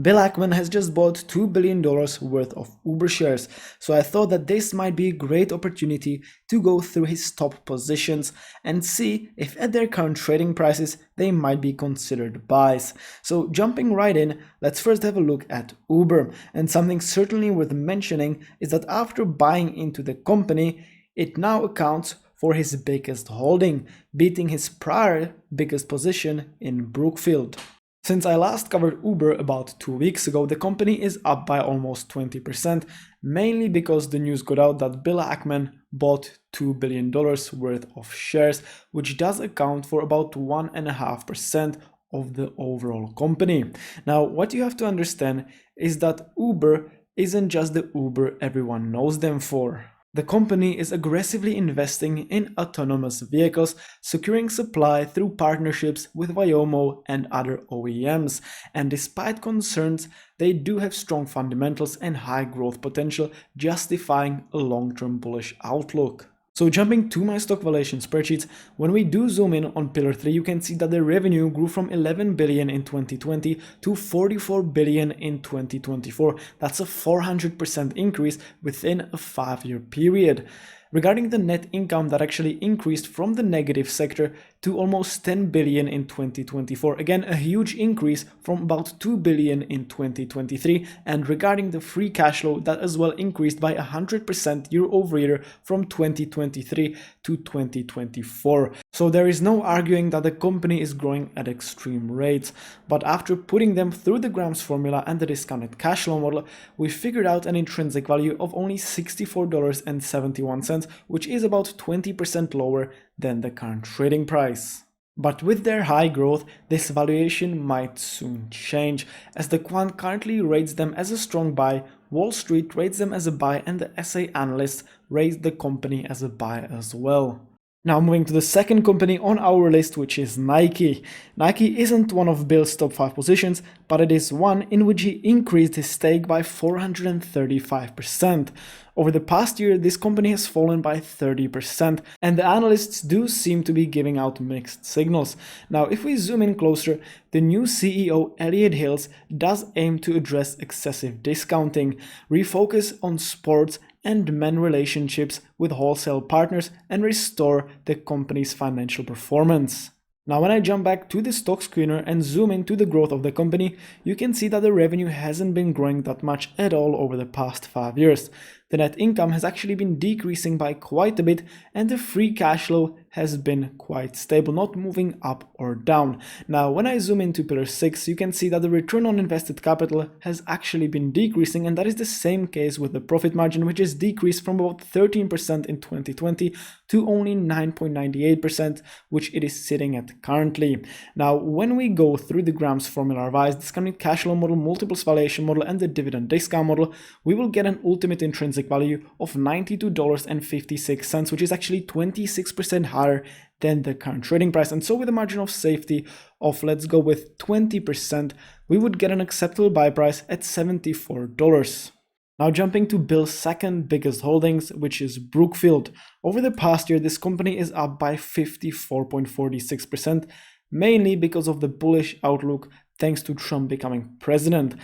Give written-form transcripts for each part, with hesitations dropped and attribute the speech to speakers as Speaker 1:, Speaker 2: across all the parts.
Speaker 1: Bill Ackman has just bought $2 billion worth of Uber shares, so I thought that this might be a great opportunity to go through his top positions and see if at their current trading prices they might be considered buys. So jumping right in, let's first have a look at Uber, and something certainly worth mentioning is that after buying into the company, it now accounts for his biggest holding, beating his prior biggest position in Brookfield. Since I last covered Uber about 2 weeks ago, the company is up by almost 20%, mainly because the news got out that Bill Ackman bought $2 billion worth of shares, which does account for about 1.5% of the overall company. Now, what you have to understand is that Uber isn't just the Uber everyone knows them for. The company is aggressively investing in autonomous vehicles, securing supply through partnerships with Waymo and other OEMs, and despite concerns, they do have strong fundamentals and high growth potential, justifying a long-term bullish outlook. So jumping to my stock valuation spreadsheets, when we do zoom in on pillar 3, you can see that the revenue grew from 11 billion in 2020 to 44 billion in 2024. That's a 400% increase within a 5-year period. Regarding the net income, that actually increased from the negative sector to almost 10 billion in 2024. Again, a huge increase from about 2 billion in 2023. And regarding the free cash flow, that as well increased by 100% year over year from 2023 to 2024. So there is no arguing that the company is growing at extreme rates. But after putting them through the Grams formula and the discounted cash flow model, we figured out an intrinsic value of only $64.71, which is about 20% lower than the current trading price. But with their high growth, this valuation might soon change, as the quant currently rates them as a strong buy, Wall Street rates them as a buy, and the SA analysts rate the company as a buy as well. Now moving to the second company on our list, which is Nike. Nike isn't one of Bill's top 5 positions, but it is one in which he increased his stake by 435%. Over the past year, this company has fallen by 30%, and the analysts do seem to be giving out mixed signals. Now, if we zoom in closer, the new CEO, Elliot Hills, does aim to address excessive discounting, refocus on sports and men relationships with wholesale partners, and restore the company's financial performance. Now when I jump back to the stock screener and zoom into the growth of the company, you can see that the revenue hasn't been growing that much at all over the past 5 years. The net income has actually been decreasing by quite a bit, and the free cash flow has been quite stable, not moving up or down. Now when I zoom into pillar 6, you can see that the return on invested capital has actually been decreasing, and that is the same case with the profit margin, which has decreased from about 13% in 2020 to only 9.98%, which it is sitting at currently. Now when we go through the Grams formula revised discounted cash flow model, multiples valuation model, and the dividend discount model, we will get an ultimate intrinsic value of $92.56, which is actually 26% higher than the current trading price. And so with a margin of safety of, let's go with 20%, we would get an acceptable buy price at $74. Now jumping to Bill's second biggest holdings, which is Brookfield. Over the past year, this company is up by 54.46%, mainly because of the bullish outlook thanks to Trump becoming president.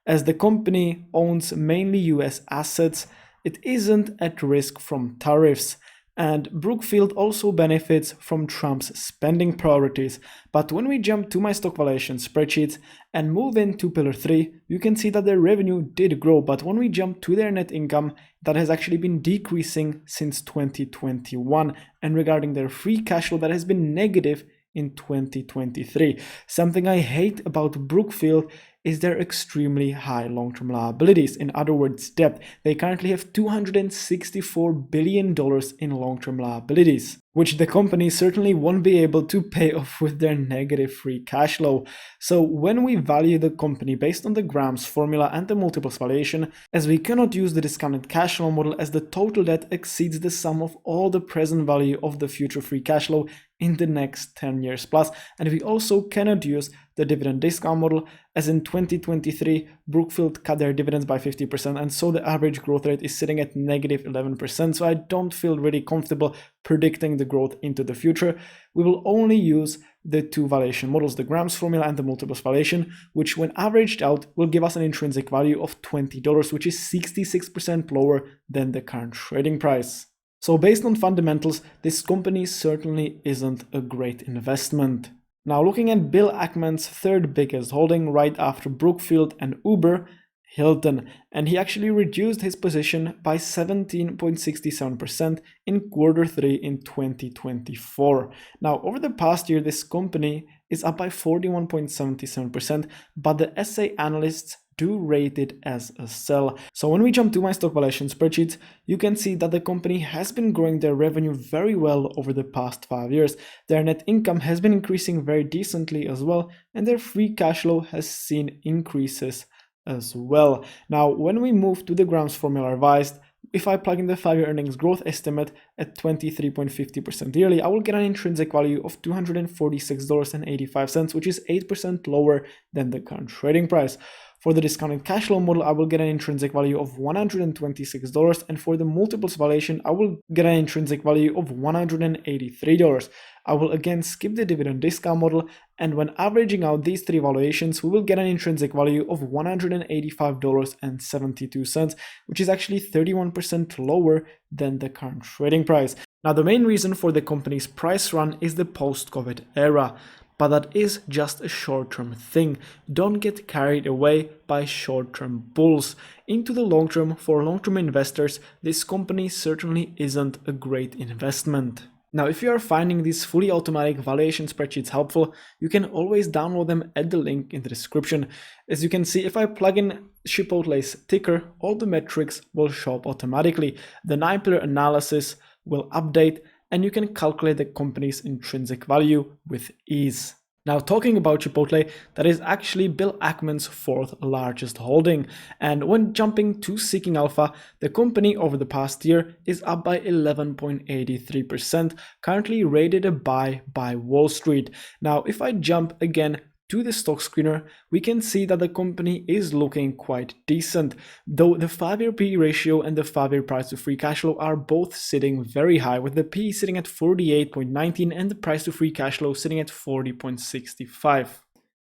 Speaker 1: As the company owns mainly US assets, it isn't at risk from tariffs, and Brookfield also benefits from Trump's spending priorities. But when we jump to my stock valuation spreadsheets and move into pillar 3, you can see that their revenue did grow, but when we jump to their net income, that has actually been decreasing since 2021, and regarding their free cash flow, that has been negative in 2023. Something I hate about Brookfield is their extremely high long-term liabilities, in other words debt. They currently have $264 billion in long-term liabilities, which the company certainly won't be able to pay off with their negative free cash flow. So when we value the company based on the Grams formula and the multiples valuation, as we cannot use the discounted cash flow model, as the total debt exceeds the sum of all the present value of the future free cash flow in the next 10 years plus, and we also cannot use the dividend discount model, as in 2023 Brookfield cut their dividends by 50%, and so the average growth rate is sitting at negative 11%. So I don't feel really comfortable predicting the growth into the future. We will only use the two valuation models, the Grams formula and the multiples valuation, which when averaged out will give us an intrinsic value of $20, which is 66% lower than the current trading price. So based on fundamentals, this company certainly isn't a great investment. Now looking at Bill Ackman's third biggest holding right after Brookfield and Uber, Hilton, and he actually reduced his position by 17.67% in Q3 in 2024. Now over the past year, this company is up by 41.77%, but the SA analysts do rate it as a sell. So when we jump to my stock valuation spreadsheet, you can see that the company has been growing their revenue very well over the past 5 years. Their net income has been increasing very decently as well, and their free cash flow has seen increases as well. Now when we move to the Grams formula revised, if I plug in the 5-year earnings growth estimate at 23.50% yearly, I will get an intrinsic value of $246.85, which is 8% lower than the current trading price. For the discounted cash flow model, I will get an intrinsic value of $126, and for the multiples valuation, I will get an intrinsic value of $183. I will again skip the dividend discount model, and when averaging out these three valuations, we will get an intrinsic value of $185.72, which is actually 31% lower than the current trading price. Now, the main reason for the company's price run is the post-COVID era. But that is just a short-term thing. Don't get carried away by short-term bulls. Into the long term, for long-term investors, this company certainly isn't a great investment. Now, if you are finding these fully automatic valuation spreadsheets helpful, you can always download them at the link in the description. As you can see, if I plug in Chipotle's ticker, all the metrics will show up automatically. The 9-pillar analysis will update, and you can calculate the company's intrinsic value with ease. Now, talking about Chipotle, that is actually Bill Ackman's fourth largest holding. And when jumping to Seeking Alpha, the company over the past year is up by 11.83%, currently rated a buy by Wall Street. Now, if I jump again to the stock screener, we can see that the company is looking quite decent, though the 5-year PE ratio and the 5-year price to free cash flow are both sitting very high, with the PE sitting at 48.19 and the price to free cash flow sitting at 40.65.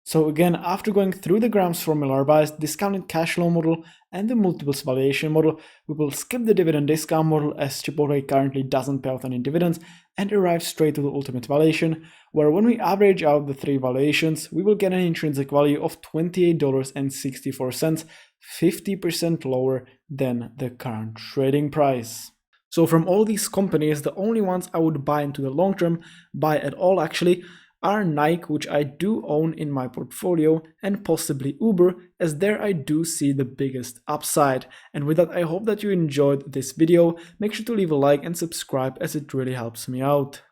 Speaker 1: So again, after going through the Grams formula revised, discounted cash flow model and the multiples valuation model, we will skip the dividend discount model as Chipotle currently doesn't pay out any dividends and arrive straight to the ultimate valuation, where when we average out the three valuations, we will get an intrinsic value of $28.64, 50% lower than the current trading price. So from all these companies, the only ones I would buy into the long term, buy at all actually, are Nike, which I do own in my portfolio, and possibly Uber, as there I do see the biggest upside. And with that, I hope that you enjoyed this video. Make sure to leave a like and subscribe, as it really helps me out.